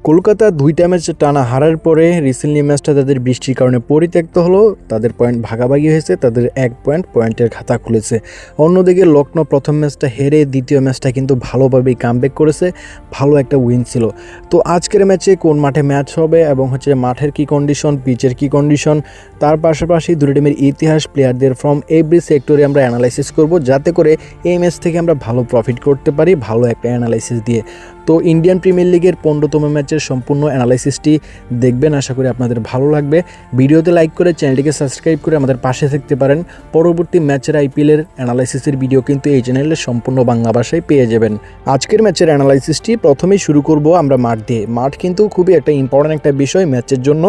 কলকাতা ২টা ম্যাচ টানা হারার পরে রিসেন্টলি ম্যাচটা তাদের বৃষ্টির কারণে পরিত্যক্ত হলো। তাদের পয়েন্ট ভাগাভাগি হয়েছে, তাদের ১ পয়েন্টের খাতা খুলেছে। অন্যদিকে লখনৌ প্রথম ম্যাচটা হেরে দ্বিতীয় ম্যাচটা কিন্তু ভালোভাবেই কামব্যাক করেছে, ভালো একটা উইন ছিল। তো আজকের ম্যাচে কোন মাঠে ম্যাচ হবে এবং মাঠের কী কন্ডিশন, পিচের কী কন্ডিশন, তার পাশাপাশি দুটো টিমের ইতিহাস, প্লেয়ারদের ফ্রম এভরি সেক্টরে আমরা অ্যানালাইসিস করব, যাতে করে এই ম্যাচ থেকে আমরা ভালো প্রফিট করতে পারি ভালো একটা অ্যানালাইসিস দিয়ে। তো ইন্ডিয়ান প্রিমিয়ার লিগের 15তম ম্যাচের সম্পূর্ণ অ্যানালাইসিসটি দেখবেন, আশা করি আপনাদের ভালো লাগবে। ভিডিওতে লাইক করে চ্যানেলটিকে সাবস্ক্রাইব করে আমাদের পাশে থাকতে পারেন। পরবর্তী ম্যাচের আইপিএলের অ্যানালাইসিসের ভিডিও কিন্তু এই চ্যানেলে সম্পূর্ণ বাংলা ভাষায় পেয়ে যাবেন। আজকের ম্যাচের অ্যানালাইসিসটি প্রথমেই শুরু করব আমরা মাঠ দিয়ে। মাঠ কিন্তু খুবই একটা ইম্পর্ট্যান্ট একটা বিষয় ম্যাচের জন্য।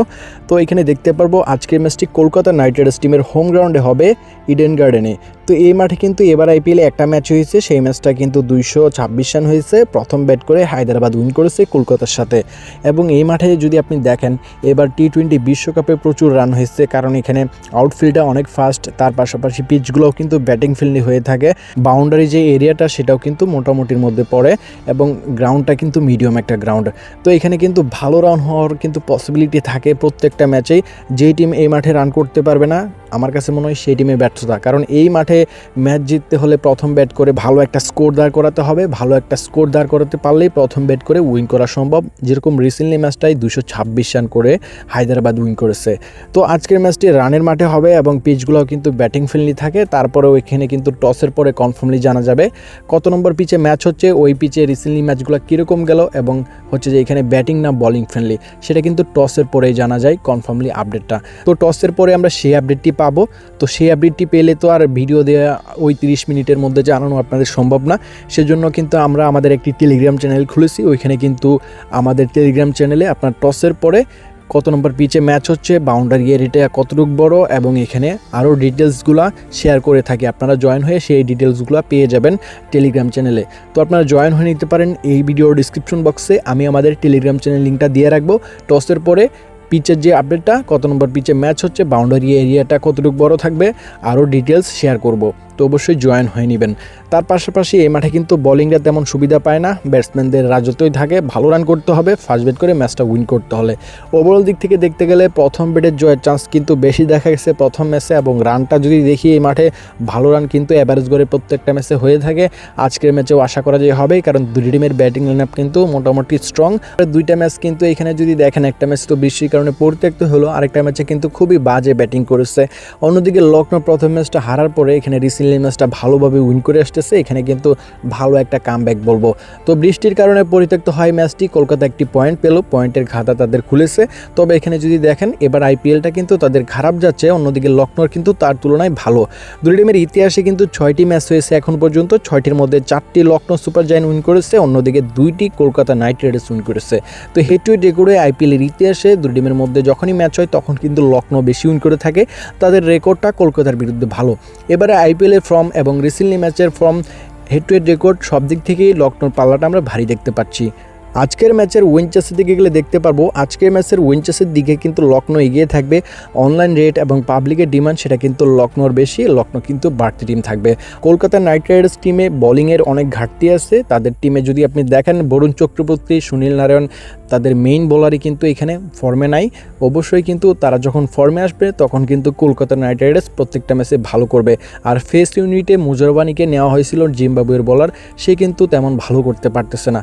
তো এখানে দেখতে পারবো আজকের ম্যাচটি কলকাতা নাইট রাইডার্স টিমের হোম গ্রাউন্ডে হবে, ইডেন গার্ডেনে। তো এই মাঠে কিন্তু এবার আইপিএলে একটা ম্যাচ হয়েছে, সেই ম্যাচটা কিন্তু 226 রান হয়েছে। প্রথম ব্যাট করে হায়দ্রাবাদ উইন করেছে কলকাতার সাথে। এবং এই মাঠে যদি আপনি দেখেন, এবার টি-20 বিশ্বকাপে প্রচুর রান হয়েছে, কারণ এখানে আউটফিল্ডটা অনেক ফাস্ট, তার পাশাপাশি পিচগুলোও কিন্তু ব্যাটিং ফিল্ডে হয়ে থাকে। বাউন্ডারি যে এরিয়াটা সেটাও কিন্তু মোটামুটির মধ্যে পড়ে এবং গ্রাউন্ডটা কিন্তু মিডিয়াম একটা গ্রাউন্ড। তো এখানে কিন্তু ভালো রান হওয়ার কিন্তু পসিবিলিটি থাকে প্রত্যেকটা ম্যাচেই। যেই টিম এই মাঠে রান করতে পারবে না, আমার কাছে মনে হয় সেই টিমে ব্যর্থতা। কারণ এই মাঠে ম্যাচ জিততে হলে প্রথম ব্যাট করে ভালো একটা স্কোর দাঁড় করাতে হবে। ভালো একটা স্কোর দাঁড় করাতে পারলেই প্রথম ব্যাট করে উইন করা সম্ভব। যেরকম রিসেন্টলি ম্যাচটাই 226 রান করে হায়দ্রাবাদ উইন করেছে। তো আজকের ম্যাচটি রানের মাঠে হবে এবং পিচগুলোও কিন্তু ব্যাটিং ফ্রেন্ডলি থাকে। তারপরেও এখানে কিন্তু টসের পরে কনফার্মলি জানা যাবে কত নম্বর পিচে ম্যাচ হচ্ছে, ওই পিচে রিসেন্টলি ম্যাচগুলো কীরকম গেল এবং যে এখানে ব্যাটিং না বলিং ফ্রেন্ডলি, সেটা কিন্তু টসের পরেই জানা যায় কনফার্মলি আপডেটটা। তো টসের পরে আমরা সেই আপডেটটি পাবো। তো সেই আপডেটটি পেলে তো আর ভিডিও দেওয়া ওই 30 মিনিটের মধ্যে জানানো আপনাদের সম্ভব না। সেজন্য কিন্তু আমরা আমাদের একটি টেলিগ্রাম চ্যানেল খুলেছি। ওইখানে কিন্তু আমাদের টেলিগ্রাম চ্যানেলে আপনার টসের পরে কত নম্বর পিচে ম্যাচ হচ্ছে, বাউন্ডারি এরিয়াটা কতটুকু বড় এবং এখানে আরও ডিটেলসগুলো শেয়ার করে থাকি। আপনারা জয়েন হয়ে সেই ডিটেলসগুলো পেয়ে যাবেন টেলিগ্রাম চ্যানেলে। তো আপনারা জয়েন হয়ে নিতে পারেন। এই ভিডিওর ডিসক্রিপশন বক্সে আমি আমাদের টেলিগ্রাম চ্যানেল লিঙ্কটা দিয়ে রাখবো। টসের পরে পিচের যে আপডেটটা, কত নম্বর পিচে ম্যাচ হচ্ছে, বাউন্ডারি এরিয়াটা কতটুকু বড় থাকবে, আরও ডিটেলস শেয়ার করব। তো অবশ্যই জয়েন হয়ে নেবেন। তার পাশাপাশি এই মাঠে কিন্তু বোলিংরা তেমন সুবিধা পায় না, ব্যাটসম্যানদের রাজত্বই থাকে। ভালো রান করতে হবে, ফার্স্ট ব্যাট করে ম্যাচটা উইন করতে হলে। ওভারঅল দিক থেকে দেখতে গেলে প্রথম ব্যাটের জয়ের চান্স কিন্তু বেশি দেখা গেছে প্রথম ম্যাচে। এবং রানটা যদি দেখি, এই মাঠে ভালো রান কিন্তু অ্যাভারেজ করে প্রত্যেকটা ম্যাচে হয়ে থাকে। আজকের ম্যাচেও আশা করা যায় হবে, কারণ দুই টিমের ব্যাটিং লাইন আপ কিন্তু মোটামুটি স্ট্রং। দুইটা ম্যাচ কিন্তু এখানে যদি দেখেন, একটা ম্যাচ তো বৃষ্টির কারণে পরিত্যক্ত হলো, আরেকটা ম্যাচে কিন্তু খুবই বাজে ব্যাটিং করেছে। অন্যদিকে লখনৌ প্রথম ম্যাচটা হারার পরে এখানে রিসেন্টলি ম্যাচটা ভালোভাবে উইন করে আসতেছে। এখানে কিন্তু ভালো একটা কামব্যাক বলবো। তো বৃষ্টির কারণে পরিত্যক্ত হয় ম্যাচটি। কলকাতা একটি পয়েন্ট পেল, পয়েন্টের খাতা তাদের খুলেছে। তবে এখানে যদি দেখেন, এবার আইপিএলটা কিন্তু তাদের খারাপ যাচ্ছে, অন্যদিকে লখনৌর কিন্তু তার তুলনায় ভালো। দুই টিমের ইতিহাসে কিন্তু 6টি ম্যাচ হয়েছে এখন পর্যন্ত। 6টির মধ্যে 4টি লখনৌ সুপার জায়ান্ট উইন করেছে, অন্যদিকে 2টি কলকাতা নাইট রাইডার্স উইন করেছে। তো হেড টু হেড রেকর্ডে আইপিএলের ইতিহাসে দুই টিমের মধ্যে যখনই ম্যাচ হয় তখন কিন্তু লখনৌ বেশি উইন করে থাকে। তাদের রেকর্ডটা কলকাতার বিরুদ্ধে ভালো। এবারে আইপিএলের ফর্ম এবং রিসেন্টলি ম্যাচের form, head to head record, সব দিক থেকেই লখনৌর পাল্লাটা আমরা ভারী দেখতে পাচ্ছি। আজকের ম্যাচের উইনচেসের দিকে গেলে দেখতে পারবো, আজকের ম্যাচের উইনচেসের দিকে কিন্তু লখনৌ এগিয়ে থাকবে। অনলাইন রেট এবং পাবলিকের ডিমান্ড সেটা কিন্তু লখনৌর বেশি, লখনৌ কিন্তু বাড়তি টিম থাকবে। কলকাতা নাইট রাইডার্স টিমে বোলিংয়ের অনেক ঘাটতি আছে। তাদের টিমে যদি আপনি দেখেন, বরুণ চক্রবর্তী, সুনীল নারায়ণ, তাদের মেইন বোলারই কিন্তু এখানে ফর্মে নাই। অবশ্যই কিন্তু তারা যখন ফর্মে আসবে তখন কিন্তু কলকাতা নাইট রাইডার্স প্রত্যেকটা ম্যাচে ভালো করবে। আর ফেস ইউনিটে মুজরবানিকে নেওয়া হয়েছিল, জিম্বাবুয়ের বোলার, সে কিন্তু তেমন ভালো করতে পারতেছে না।